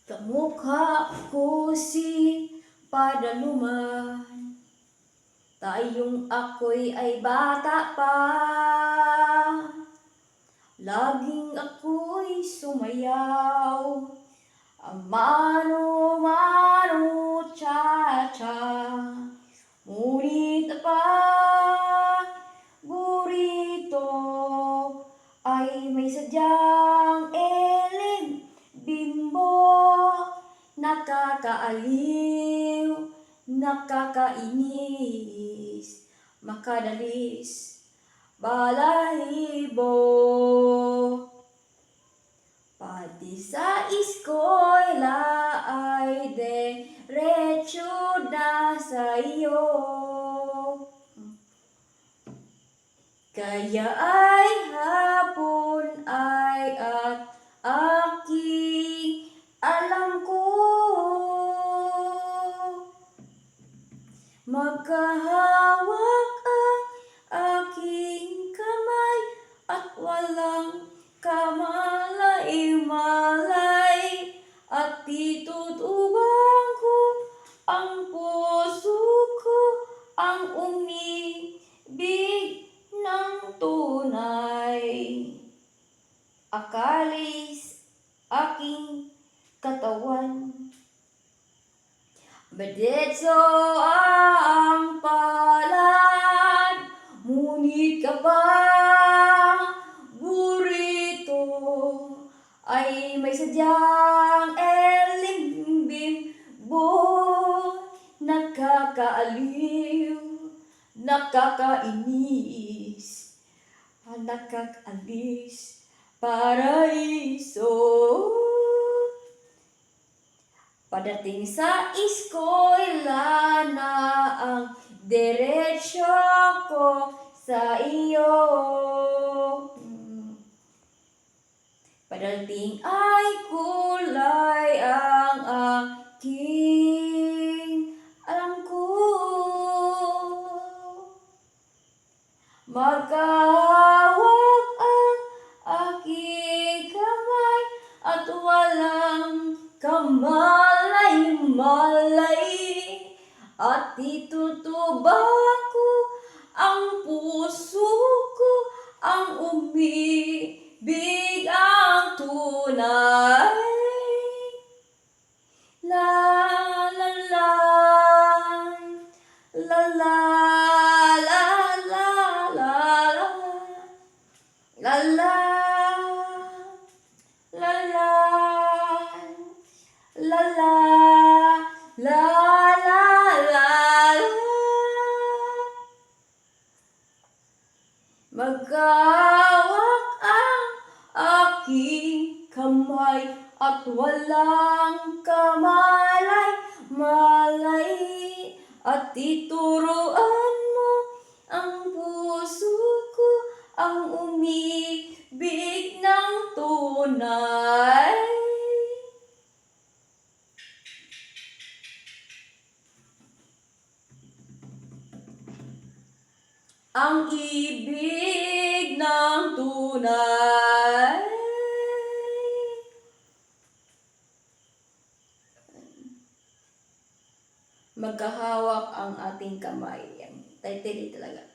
Kamukha ko si Padaluman, tayong ako'y ay bata pa. Laging ako'y sumayaw, ang mano-mano cha-cha. Ngunit paborito ay may sadyang elim bimbo. Nakakaaliw, nakakainis, makadalis, balahibo. Pati sa eskwela ay diretso na sa iyo. Kaya ay hapon ay at aking alam ko, magkahawak ang aking kamay at walang kamalay-malay, at itutubang ko ang puso ko, ang umibig ng tunay. Akalis aking katawan, badetso ang palad, ngunit paborito ay may sadyang elimbimbo. Nakakaaliw, nakakainis, nakakaalis, paraiso. Padating sa eskwela na ang diretsyo ko sa iyo. Padating ay kulay ang aking alam ko, magkahawak ang aking kamay at walang kamalay-malay, at itutubang ko ang puso ko, ang umibig ang tunay. La la la, la la la la la la la la la la la la la la. Magkahawak ang aking kamay at walang kamalay-malay, at ituruan mo ang puso ko, ang umibig ng tunay. Ang ibig ng tunay. Magkahawak ang ating kamay. Yan, title talaga.